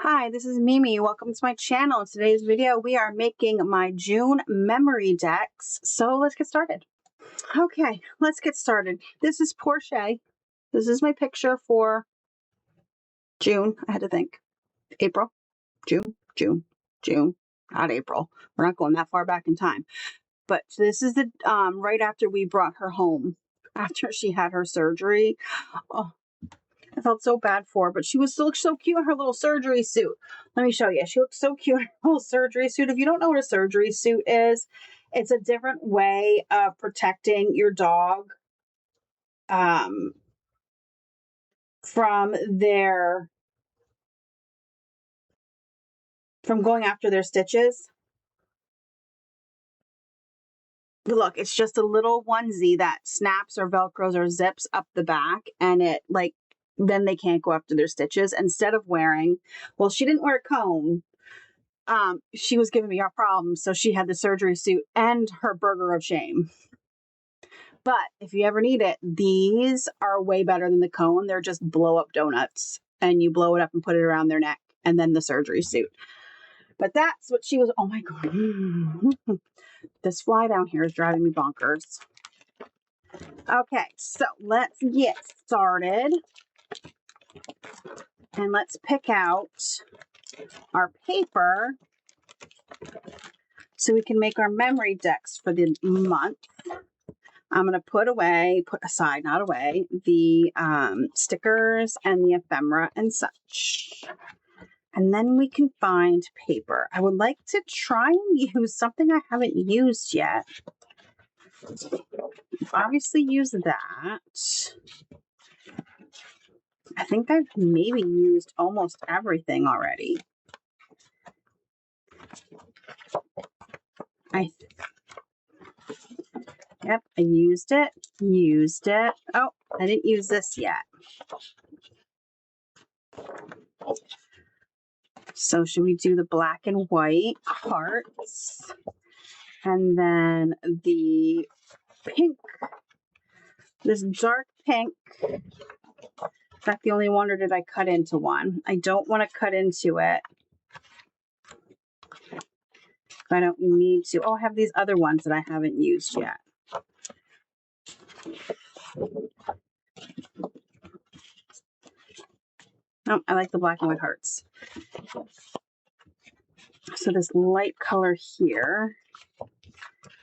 Hi, this is Mimi. Welcome to my channel. In today's video, we are making my June memory decks. So let's get started. Okay, let's get started. This is Portia. This is my picture for June. I had to think. April, June, not April. We're not going that far back in time. But this is the right after we brought her home after she had her surgery. Oh, I felt so bad for her, but she looked so cute in her little surgery suit. Let me show you. She looked so cute in her little surgery suit. If you don't know what a surgery suit is, it's a different way of protecting your dog from going after their stitches. Look, it's just a little onesie that snaps or velcros or zips up the back, and then they can't go after their stitches. Instead of wearing, well, she didn't wear a comb. She was giving me a problem, so she had the surgery suit and her burger of shame. But if you ever need it, these are way better than the cone. They're just blow up donuts, and you blow it up and put it around their neck, and then the surgery suit. But that's what she was. Oh my God. This fly down here is driving me bonkers. Okay, so let's get started. And let's pick out our paper so we can make our memory decks for the month. I'm going to put aside, not away, the stickers and the ephemera and such. And then we can find paper. I would like to try and use something I haven't used yet. I've obviously used that. I think I've maybe used almost everything already. Yep, I used it. Oh, I didn't use this yet. So should we do the black and white hearts? And then the pink, this dark pink. In fact, the only wonder did I cut into one. I don't want to cut into it. I don't need to. Oh, I have these other ones that I haven't used yet. Oh, I like the black and white hearts. So this light color here,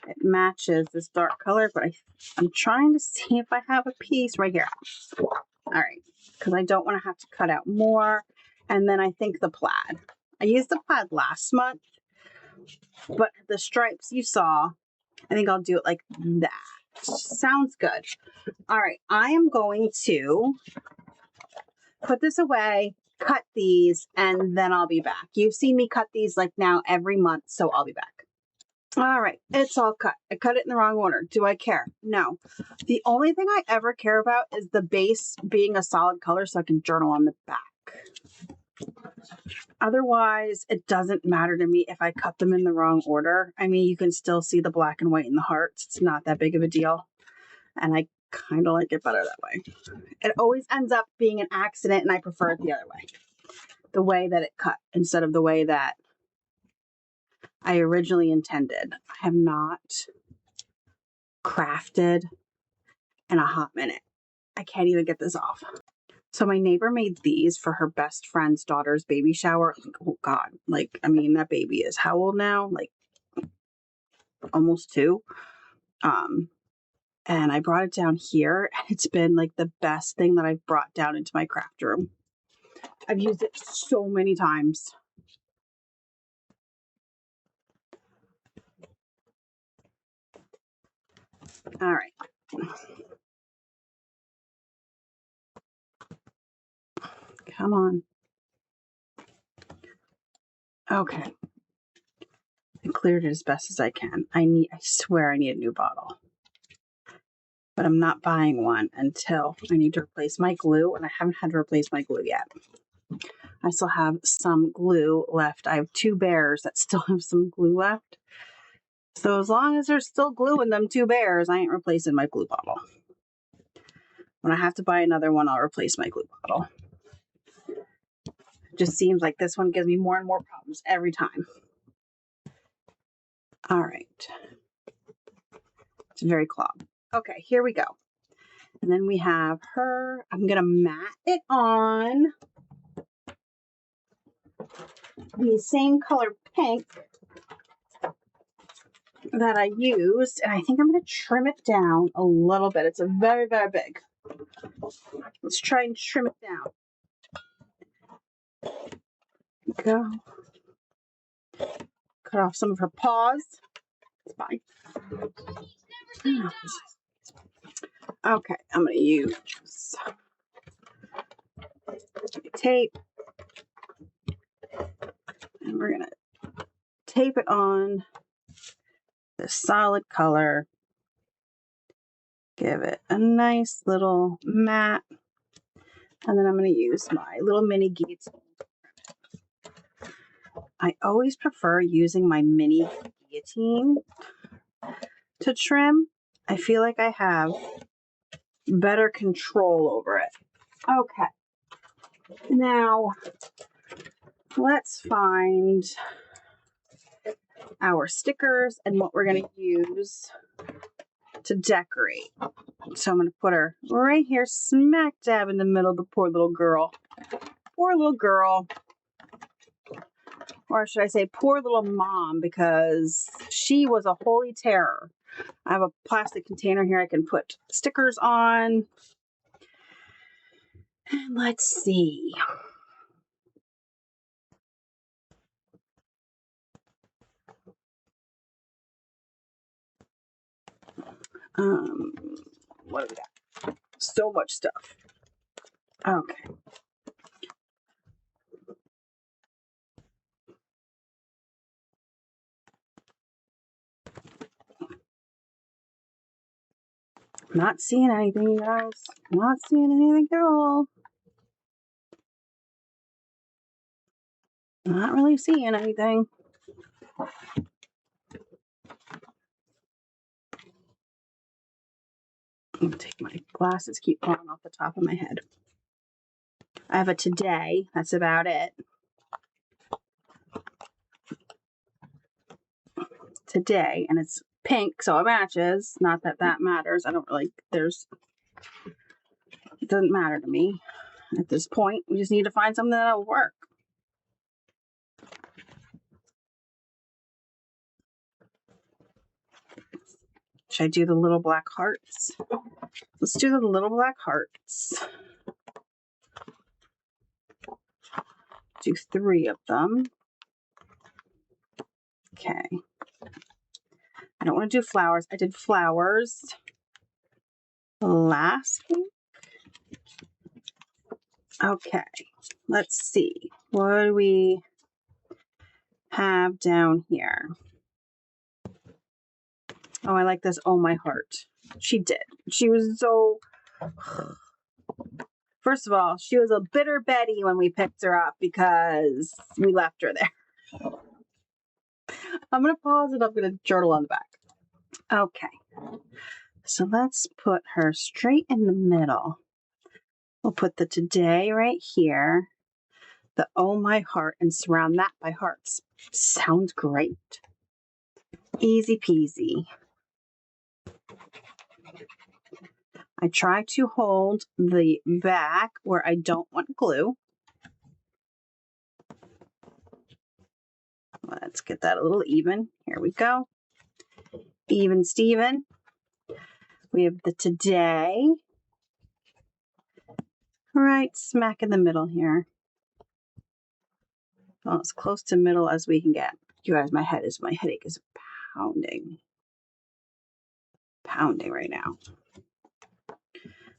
it matches this dark color, but I'm trying to see if I have a piece right here. All right, because I don't want to have to cut out more. And then I think the plaid. I used the plaid last month, but the stripes you saw, I think I'll do it like that. Sounds good. All right, I am going to put this away, cut these, and then I'll be back. You've seen me cut these like now every month, so I'll be back. All right, it's all cut. I cut it in the wrong order. Do I care? No. The only thing I ever care about is the base being a solid color so I can journal on the back. Otherwise, it doesn't matter to me if I cut them in the wrong order. I mean, you can still see the black and white and the hearts. It's not that big of a deal. And I kind of like it better that way. It always ends up being an accident, and I prefer it the other way. The way that it cut instead of the way that I originally intended. I have not crafted in a hot minute. I can't even get this off. So my neighbor made these for her best friend's daughter's baby shower. Oh God, I mean, that baby is how old now? Like almost 2. And I brought it down here, and it's been like the best thing that I've brought down into my craft room. I've used it so many times. All right. Come on. Okay. I cleared it as best as I can. I swear I need a new bottle. But I'm not buying one until I need to replace my glue, and I haven't had to replace my glue yet. I still have some glue left. I have 2 bears that still have some glue left. So as long as there's still glue in them 2 bears, I ain't replacing my glue bottle. When I have to buy another one, I'll replace my glue bottle. Just seems like this one gives me more and more problems every time. All right. It's very clogged. Okay, here we go. And then we have her. I'm going to mat it on the same color pink that I used. And I think I'm going to trim it down a little bit. It's a very, very big. Let's try and trim it down. Go. Cut off some of her paws. It's fine. Okay, I'm going to use tape. And we're going to tape it on the solid color. Give it a nice little mat. And then I'm going to use my little mini guillotine. I always prefer using my mini guillotine to trim. I feel like I have better control over it. Okay. Now, let's find our stickers and what we're going to use to decorate. So I'm going to put her right here, smack dab in the middle of the poor little girl. Poor little girl. Or should I say poor little mom, because she was a holy terror. I have a plastic container here I can put stickers on. And let's see. What do we got? So much stuff. Okay. Not seeing anything, you guys. Not seeing anything at all. Not really seeing anything. I'm gonna take my glasses, keep falling off the top of my head. I have a today. That's about it. Today, and it's pink, so it matches. Not that that matters. I don't really, it doesn't matter to me at this point. We just need to find something that'll work. Should I do the little black hearts? Let's do the little black hearts. Do 3 of them. Okay. I don't want to do flowers. I did flowers last week. Okay. Let's see. What do we have down here? Oh, I like this. Oh, my heart. She did. She was so... First of all, she was a bitter Betty when we picked her up because we left her there. I'm going to pause it. I'm going to journal on the back. Okay. So let's put her straight in the middle. We'll put the today right here. The oh my heart, and surround that by hearts. Sounds great. Easy peasy. I try to hold the back where I don't want glue. Let's get that a little even. Here we go. Even Steven. We have the today. Right smack in the middle here. Well, as close to middle as we can get. You guys, my headache is pounding. Pounding right now.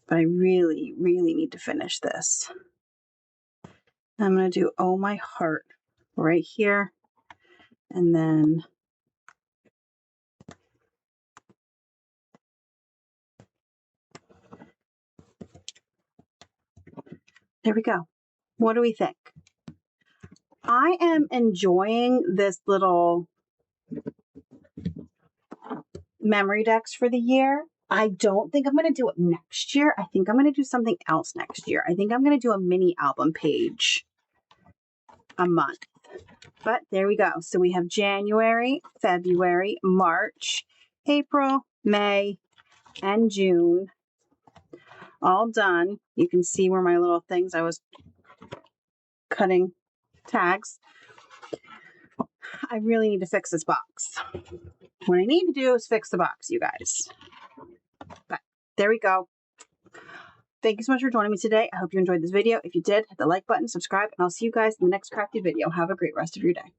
But I really, really need to finish this. I'm going to do oh my heart right here. And then there we go. What do we think? I am enjoying this little Memory Dex for the year. I don't think I'm going to do it next year. I think I'm going to do something else next year. I think I'm going to do a mini album page a month. But there we go. So we have January, February, March, April, May, and June all done. You can see where my little things I was cutting tags. I really need to fix this box. What I need to do is fix the box, you guys. But there we go. Thank you so much for joining me today. I hope you enjoyed this video. If you did, hit the like button, subscribe, and I'll see you guys in the next crafty video. Have a great rest of your day.